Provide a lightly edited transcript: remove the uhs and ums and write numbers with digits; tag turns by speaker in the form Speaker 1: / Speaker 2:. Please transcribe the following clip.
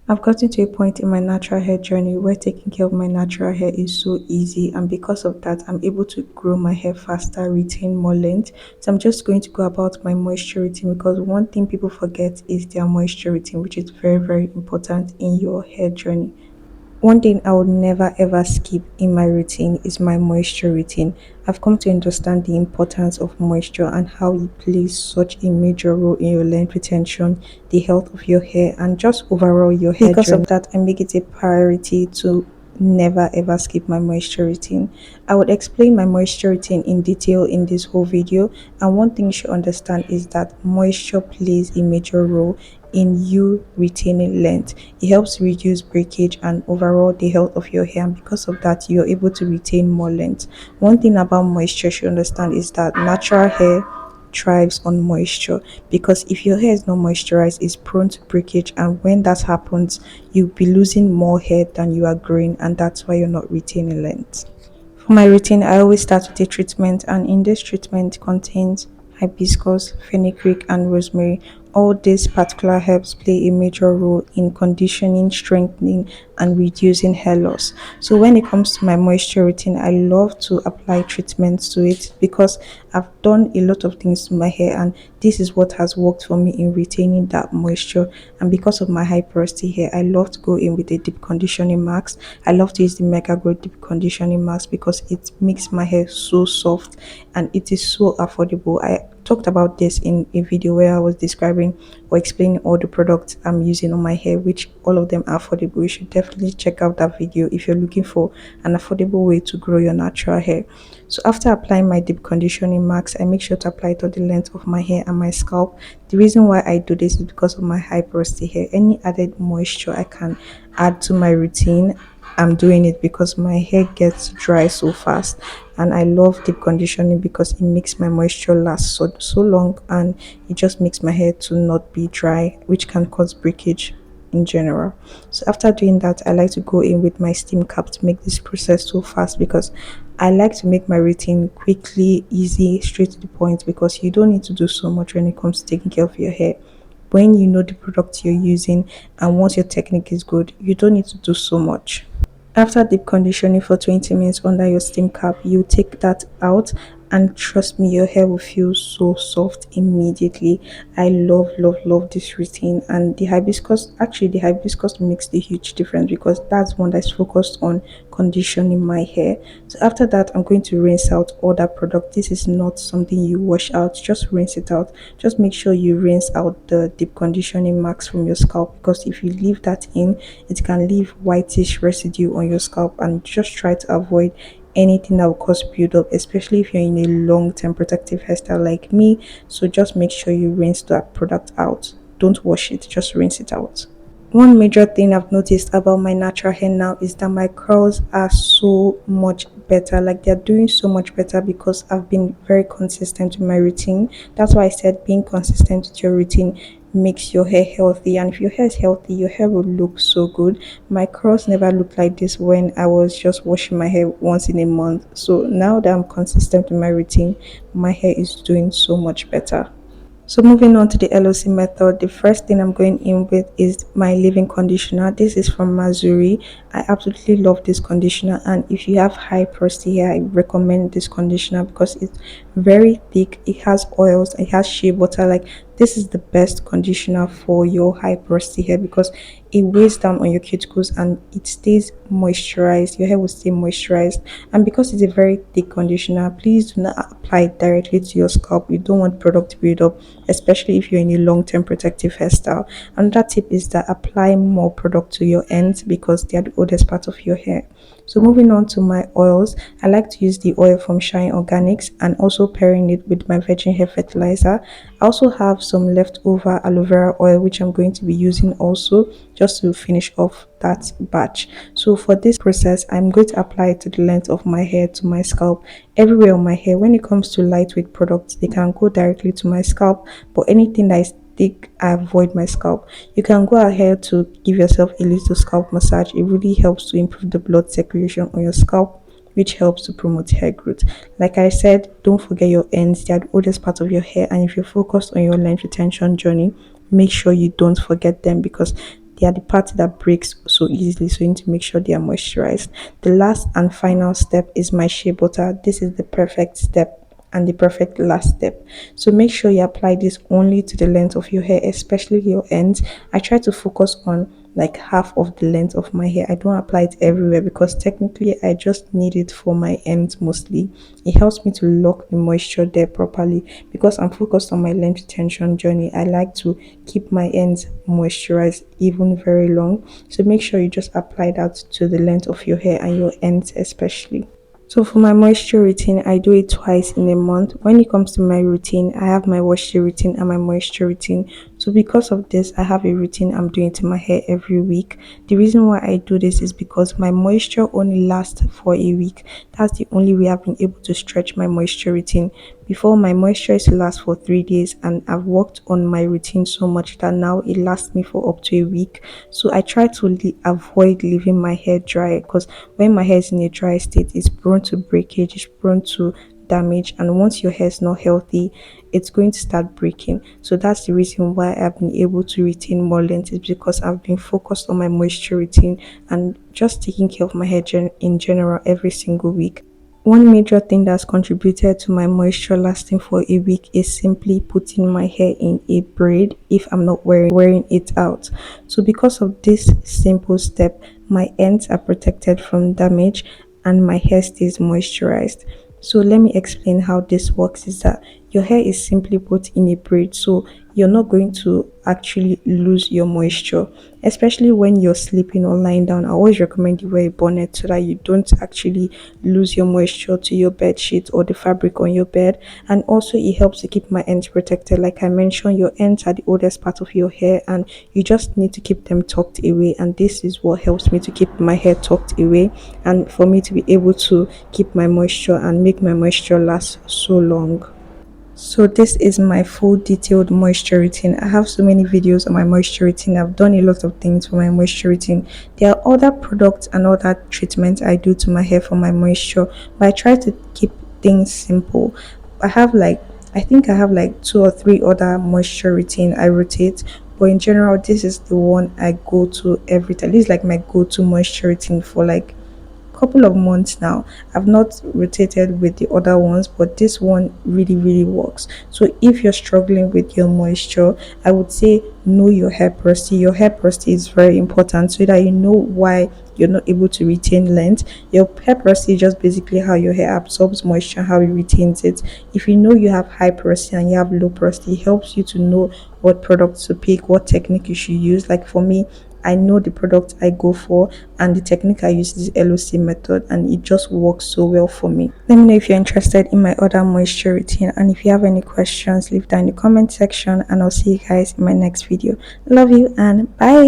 Speaker 1: I've gotten to a point in my natural hair journey where taking care of my natural hair is so easy, and because of that, I'm able to grow my hair faster, retain more length. So, I'm just going to go about my moisture routine because one thing people forget is their moisture routine, which is very, very important in your hair journey. One thing I would never ever skip in my routine is my moisture routine. I've come to understand the importance of moisture and how it plays such a major role in your length retention, the health of your hair, and just overall your hair
Speaker 2: Because
Speaker 1: journey.
Speaker 2: of
Speaker 1: That, I make it a priority to never ever skip my moisture routine. I would explain my moisture routine in detail in this whole video, and one thing you should understand is that moisture plays a major role in you retaining length. It helps reduce breakage and overall the health of your hair, and because of that, you're able to retain more length. One thing about moisture you should understand is that natural hair thrives on moisture, because if your hair is not moisturized, it's prone to breakage, and when that happens, you'll be losing more hair than you are growing, and that's why you're not retaining length. For my routine, I always start with a treatment, and in this treatment contains hibiscus, fenugreek, and rosemary. All these particular herbs play a major role in conditioning, strengthening, and reducing hair loss. So when it comes to my moisture routine, I love to apply treatments to it because I've done a lot of things to my hair, and this is what has worked for me in retaining that moisture. And because of my high porosity hair, I love to go in with a deep conditioning mask. I love to use the Mega Grow deep conditioning mask because it makes my hair so soft and it is so affordable. I talked about this in a video where I was describing or explaining all the products I'm using on my hair, which all of them are affordable. You should definitely check out that video if you're looking for an affordable way to grow your natural hair. So after applying my deep conditioning mask, I make sure to apply it on the length of my hair and my scalp. The reason why I do this is because of my high porosity hair. Any added moisture I can add to my routine, I'm doing it because my hair gets dry so fast, and I love deep conditioning because it makes my moisture last so long, and it just makes my hair to not be dry, which can cause breakage in general. So after doing that, I like to go in with my steam cap to make this process so fast because I like to make my routine quickly, easy, straight to the point, because you don't need to do so much when it comes to taking care of your hair. When you know the product you're using and once your technique is good, you don't need to do so much. After deep conditioning for 20 minutes under your steam cap, you take that out, and trust me, your hair will feel so soft immediately. I love, love, love this routine, and the hibiscus makes the huge difference because that's one that's focused on conditioning my hair. So after that, I'm going to rinse out all that product. This is not something you wash out, just rinse it out. Just make sure you rinse out the deep conditioning marks from your scalp, because if you leave that in, it can leave whitish residue on your scalp, and just try to avoid anything that will cause buildup, especially if you're in a long-term protective hairstyle like me. So just make sure you rinse that product out. Don't wash it, just rinse it out. One major thing I've noticed about my natural hair now is that my curls are so much better. Like, they're doing so much better because I've been very consistent with my routine. That's why I said being consistent with your routine makes your hair healthy. And if your hair is healthy, your hair will look so good. My curls never looked like this when I was just washing my hair once in a month. So now that I'm consistent with my routine, my hair is doing so much better. So moving on to the LOC method, the first thing I'm going in with is my leave-in conditioner. This is from Mazuri. I absolutely love this conditioner, and if you have high porosity hair, I recommend this conditioner because it's very thick. It has oils, it has shea butter. Like, this is the best conditioner for your high porosity hair because it weighs down on your cuticles and it stays moisturized. Your hair will stay moisturized, and because it's a very thick conditioner, please do not apply it directly to your scalp. You don't want product to build up, especially if you're in a long-term protective hairstyle. Another tip is that apply more product to your ends because they are the oldest part of your hair. So moving on to my oils, I like to use the oil from Shine Organics and also pairing it with my virgin hair fertilizer. I also have some leftover aloe vera oil which I'm going to be using also, just to finish off that batch. So for this process, I'm going to apply it to the length of my hair, to my scalp, everywhere on my hair. When it comes to lightweight products, they can go directly to my scalp, but anything that is thick, I avoid my scalp. You can go ahead to give yourself a little scalp massage. It really helps to improve the blood circulation on your scalp, which helps to promote hair growth. Like I said, don't forget your ends. They are the oldest part of your hair, and if you're focused on your length retention journey, make sure you don't forget them because they are the part that breaks so easily, so you need to make sure they are moisturized. The last and final step is my shea butter. This is the perfect step and the perfect last step. So make sure you apply this only to the length of your hair, especially your ends. I try to focus on like half of the length of my hair. I don't apply it everywhere because technically I just need it for my ends mostly. It helps me to lock the moisture there properly because I'm focused on my length retention journey. I like to keep my ends moisturized even very long. So make sure you just apply that to the length of your hair and your ends especially. So for my moisture routine, I do it twice in a month. When it comes to my routine, I have my washing routine and my moisture routine. So because of this, I have a routine I'm doing to my hair every week. The reason why I do this is because my moisture only lasts for a week. That's the only way I've been able to stretch my moisture routine. Before, my moisture used to last for 3 days, and I've worked on my routine so much that now it lasts me for up to a week. So I try to avoid leaving my hair dry because when my hair is in a dry state, it's prone to breakage, it's prone to damage, and once your hair is not healthy, it's going to start breaking. So that's the reason why I've been able to retain more length, is because I've been focused on my moisture routine and just taking care of my hair in general every single week. One major thing that's contributed to my moisture lasting for a week is simply putting my hair in a braid if I'm not wearing it out. So because of this simple step, my ends are protected from damage and my hair stays moisturized. So let me explain how this works is that your hair is simply put in a braid, so you're not going to actually lose your moisture, especially when you're sleeping or lying down. I always recommend you wear a bonnet so that you don't actually lose your moisture to your bed sheet or the fabric on your bed. And also it helps to keep my ends protected. Like I mentioned, your ends are the oldest part of your hair and you just need to keep them tucked away, and this is what helps me to keep my hair tucked away and for me to be able to keep my moisture and make my moisture last so long. So this is my full detailed moisture routine. I have so many videos on my moisture routine. I've done a lot of things for my moisture routine. There are other products and other treatments I do to my hair for my moisture, but I try to keep things simple. I have like I think I have like two or three other moisture routine I rotate, but in general this is the one I go to every time. This is like my go-to moisture routine for like couple of months now. I've not rotated with the other ones, but this one really works. So if you're struggling with your moisture, I would say know your hair porosity. Your hair porosity is very important so that you know why you're not able to retain length. Your hair porosity is just basically how your hair absorbs moisture, how it retains it. If you know you have high porosity and you have low porosity, it helps you to know what products to pick, what technique you should use. Like for me, I know the product I go for and the technique I use is LOC method, and it just works so well for me. Let me know if you're interested in my other moisture routine, and if you have any questions, leave down in the comment section, and I'll see you guys in my next video. Love you and bye.